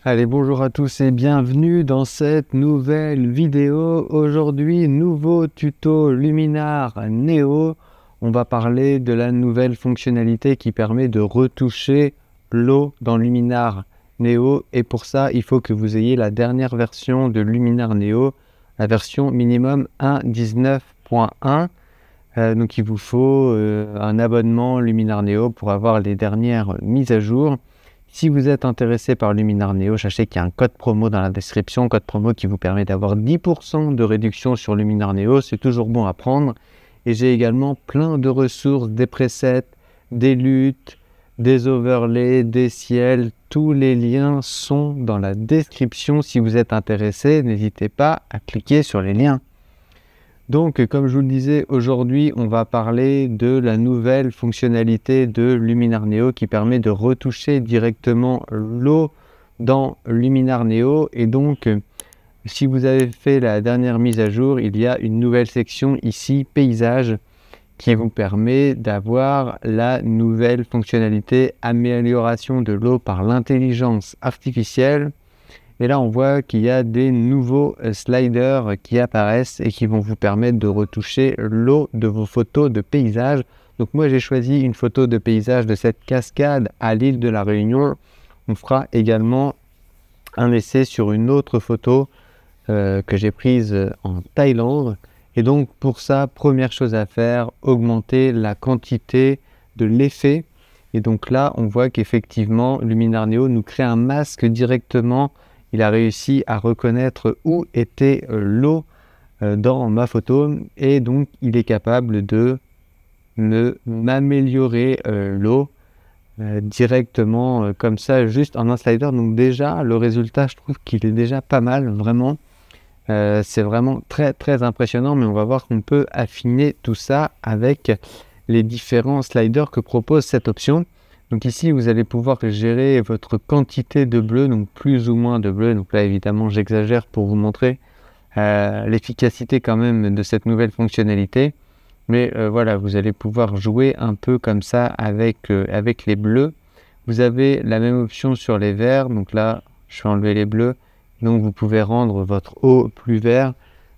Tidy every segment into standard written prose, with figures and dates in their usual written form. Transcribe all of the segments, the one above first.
Allez, bonjour à tous et bienvenue dans cette nouvelle vidéo. Aujourd'hui, nouveau tuto Luminar Neo. On va parler de la nouvelle fonctionnalité qui permet de retoucher l'eau dans Luminar Neo. Et pour ça, il faut que vous ayez la dernière version de Luminar Neo, la version minimum 1.19.1. Donc il vous faut un abonnement Luminar Neo pour avoir les dernières mises à jour. Si vous êtes intéressé par Luminar Neo, sachez qu'il y a un code promo dans la description, code promo qui vous permet d'avoir 10% de réduction sur Luminar Neo, c'est toujours bon à prendre. Et j'ai également plein de ressources, des presets, des luttes, des overlays, des ciels. Tous les liens sont dans la description. Si vous êtes intéressé, n'hésitez pas à cliquer sur les liens. Donc, comme je vous le disais, aujourd'hui, on va parler de la nouvelle fonctionnalité de Luminar Neo qui permet de retoucher directement l'eau dans Luminar Neo. Et donc, si vous avez fait la dernière mise à jour, il y a une nouvelle section ici, paysage, qui vous permet d'avoir la nouvelle fonctionnalité amélioration de l'eau par l'intelligence artificielle. Et là, on voit qu'il y a des nouveaux sliders qui apparaissent et qui vont vous permettre de retoucher l'eau de vos photos de paysage. Donc moi, j'ai choisi une photo de paysage de cette cascade à l'île de la Réunion. On fera également un essai sur une autre photo que j'ai prise en Thaïlande. Et donc pour ça, première chose à faire, augmenter la quantité de l'effet. Et donc là, on voit qu'effectivement, Luminar Neo nous crée un masque directement. Il a réussi à reconnaître où était l'eau dans ma photo et donc il est capable de m'améliorer l'eau directement comme ça, juste en un slider. Donc déjà, le résultat, je trouve qu'il est déjà pas mal, vraiment. C'est vraiment très très impressionnant, mais on va voir qu'on peut affiner tout ça avec les différents sliders que propose cette option. Donc ici, vous allez pouvoir gérer votre quantité de bleu, donc plus ou moins de bleu. Donc là, évidemment, j'exagère pour vous montrer l'efficacité quand même de cette nouvelle fonctionnalité. Mais voilà, vous allez pouvoir jouer un peu comme ça avec les bleus. Vous avez la même option sur les verts. Donc là, je vais enlever les bleus. Donc vous pouvez rendre votre eau plus vert.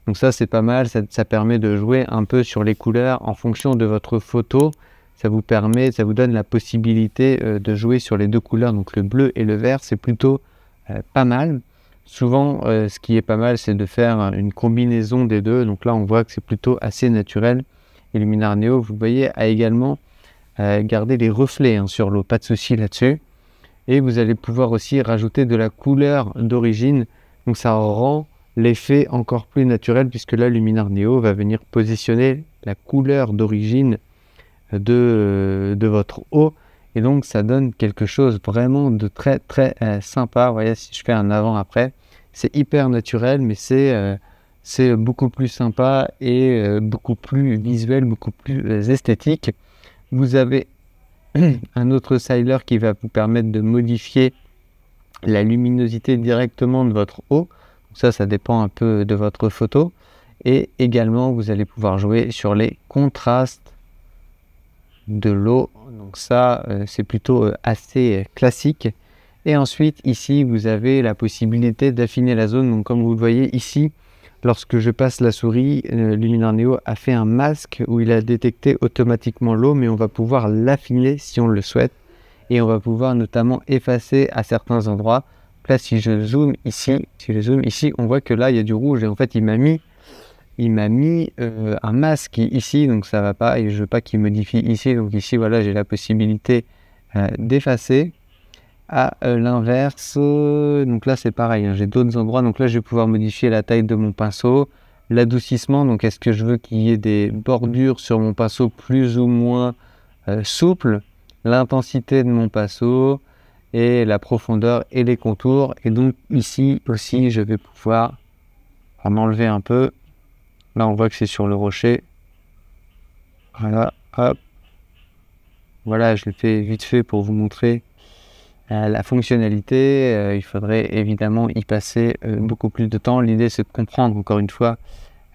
Donc ça, c'est pas mal. Ça permet de jouer un peu sur les couleurs en fonction de votre photo. Ça vous donne la possibilité de jouer sur les deux couleurs, donc le bleu et le vert, c'est plutôt pas mal. Souvent, ce qui est pas mal, c'est de faire une combinaison des deux. Donc là, on voit que c'est plutôt assez naturel. Et Luminar Neo, vous voyez, a également gardé les reflets sur l'eau, pas de souci là-dessus. Et vous allez pouvoir aussi rajouter de la couleur d'origine. Donc ça rend l'effet encore plus naturel, puisque là, Luminar Neo va venir positionner la couleur d'origine de votre eau, et donc ça donne quelque chose vraiment de très très sympa. Vous voyez, si je fais un avant-après, c'est hyper naturel, mais c'est beaucoup plus sympa et beaucoup plus visuel, beaucoup plus esthétique. Vous avez un autre styler qui va vous permettre de modifier la luminosité directement de votre eau. Ça dépend un peu de votre photo. Et également, vous allez pouvoir jouer sur les contrastes de l'eau. Donc ça, c'est plutôt assez classique. Et ensuite, ici, vous avez la possibilité d'affiner la zone. Donc comme vous le voyez ici, lorsque je passe la souris, Luminar Neo a fait un masque où il a détecté automatiquement l'eau, mais on va pouvoir l'affiner si on le souhaite. Et on va pouvoir notamment effacer à certains endroits. Là, si je zoome ici, on voit que là, il y a du rouge. Et en fait, il m'a mis un masque ici, donc ça va pas, et je veux pas qu'il modifie ici. Donc ici, voilà, j'ai la possibilité d'effacer. À l'inverse, donc là c'est pareil, j'ai d'autres endroits. Donc là, je vais pouvoir modifier la taille de mon pinceau, l'adoucissement. Donc est-ce que je veux qu'il y ait des bordures sur mon pinceau plus ou moins souples, l'intensité de mon pinceau et la profondeur et les contours. Et donc ici aussi, je vais pouvoir en enlever un peu. Là, on voit que c'est sur le rocher. Voilà, hop. Voilà, je le fais vite fait pour vous montrer la fonctionnalité. Il faudrait évidemment y passer beaucoup plus de temps. L'idée, c'est de comprendre, encore une fois,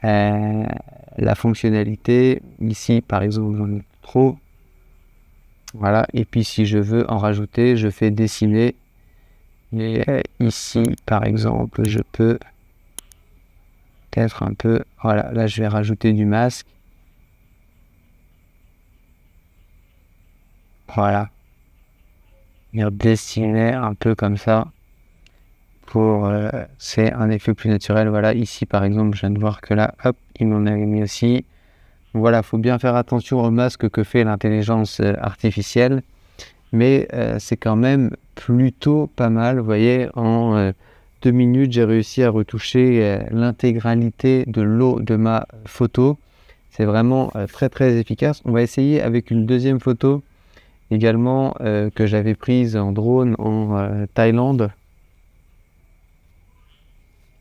la fonctionnalité. Ici, par exemple, j'en ai trop. Voilà, et puis si je veux en rajouter, je fais dessiner. Et ici, par exemple, je peux peut-être un peu... Voilà, là, je vais rajouter du masque. Voilà. Venir dessiner un peu comme ça. Pour c'est un effet plus naturel. Voilà, ici, par exemple, je viens de voir que là, hop, il m'en avait mis aussi. Voilà, il faut bien faire attention au masque que fait l'intelligence artificielle. Mais c'est quand même plutôt pas mal. Vous voyez, en 2 minutes, j'ai réussi à retoucher l'intégralité de l'eau de ma photo. C'est vraiment très très efficace. On va essayer avec une deuxième photo également que j'avais prise en drone en Thaïlande.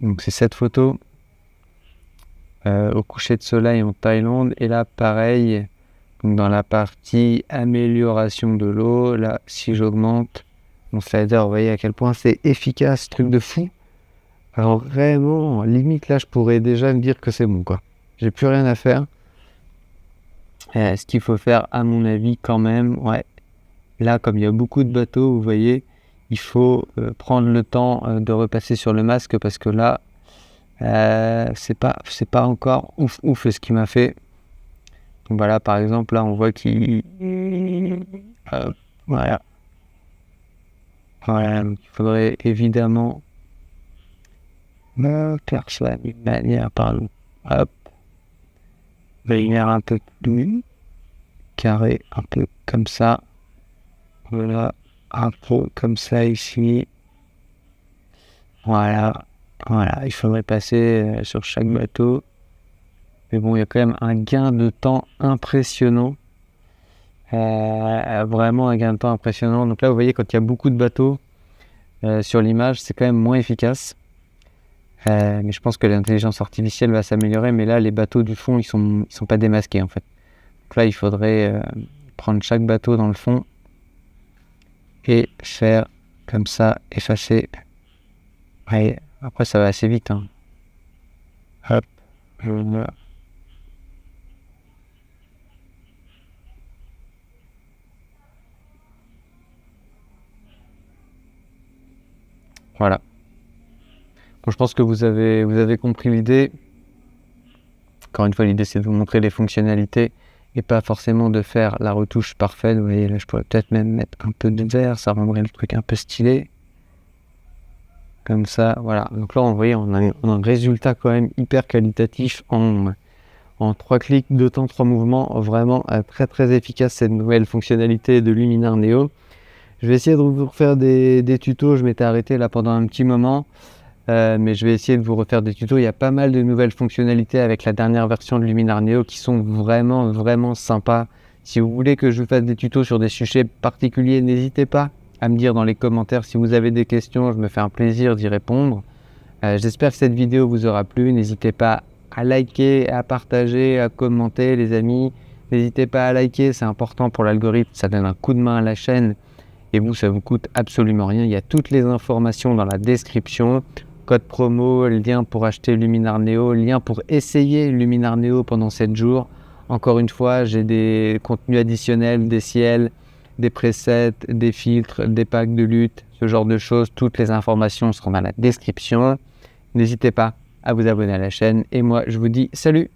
Donc c'est cette photo au coucher de soleil en Thaïlande. Et là, pareil. Donc dans la partie amélioration de l'eau, là, si j'augmente mon slider, vous voyez à quel point c'est efficace, truc de fou. Alors vraiment, limite là, je pourrais déjà me dire que c'est bon, quoi. J'ai plus rien à faire. Ce qu'il faut faire, à mon avis, quand même, ouais. Là, comme il y a beaucoup de bateaux, vous voyez, il faut prendre le temps de repasser sur le masque parce que là, c'est pas encore ouf ce qu'il m'a fait. Donc voilà, par exemple, là, on voit qu'il... voilà. Voilà, donc il faudrait évidemment faire ça d'une manière, pardon, hop, venir un peu plus carré, un peu comme ça. Voilà, un peu comme ça ici. Voilà, voilà, il faudrait passer sur chaque bateau. Mais bon, il y a quand même un gain de temps impressionnant. Vraiment un gain de temps impressionnant. Donc là, vous voyez, quand il y a beaucoup de bateaux sur l'image, c'est quand même moins efficace. Mais je pense que l'intelligence artificielle va s'améliorer. Mais là, les bateaux du fond, ils sont pas démasqués en fait. Donc là, il faudrait prendre chaque bateau dans le fond et faire comme ça, effacer. Ouais, après, ça va assez vite. Hein. Hop, voilà. Voilà. Bon, je pense que vous avez compris l'idée. Encore une fois, l'idée c'est de vous montrer les fonctionnalités et pas forcément de faire la retouche parfaite. Vous voyez, là je pourrais peut-être même mettre un peu de vert, ça rendrait le truc un peu stylé. Comme ça, voilà. Donc là, vous voyez, on a un résultat quand même hyper qualitatif en 3 clics, 2 temps, 3 mouvements. Vraiment très très efficace cette nouvelle fonctionnalité de Luminar Neo. Je vais essayer de vous refaire des tutos. Je m'étais arrêté là pendant un petit moment. Mais je vais essayer de vous refaire des tutos. Il y a pas mal de nouvelles fonctionnalités avec la dernière version de Luminar Neo qui sont vraiment, vraiment sympas. Si vous voulez que je vous fasse des tutos sur des sujets particuliers, n'hésitez pas à me dire dans les commentaires. Si vous avez des questions, je me fais un plaisir d'y répondre. J'espère que cette vidéo vous aura plu. N'hésitez pas à liker, à partager, à commenter les amis. N'hésitez pas à liker, c'est important pour l'algorithme. Ça donne un coup de main à la chaîne. Et vous, ça vous coûte absolument rien. Il y a toutes les informations dans la description. Code promo, lien pour acheter Luminar Neo, lien pour essayer Luminar Neo pendant 7 jours. Encore une fois, j'ai des contenus additionnels, des ciels, des presets, des filtres, des packs de lutte, ce genre de choses. Toutes les informations seront dans la description. N'hésitez pas à vous abonner à la chaîne. Et moi, je vous dis salut!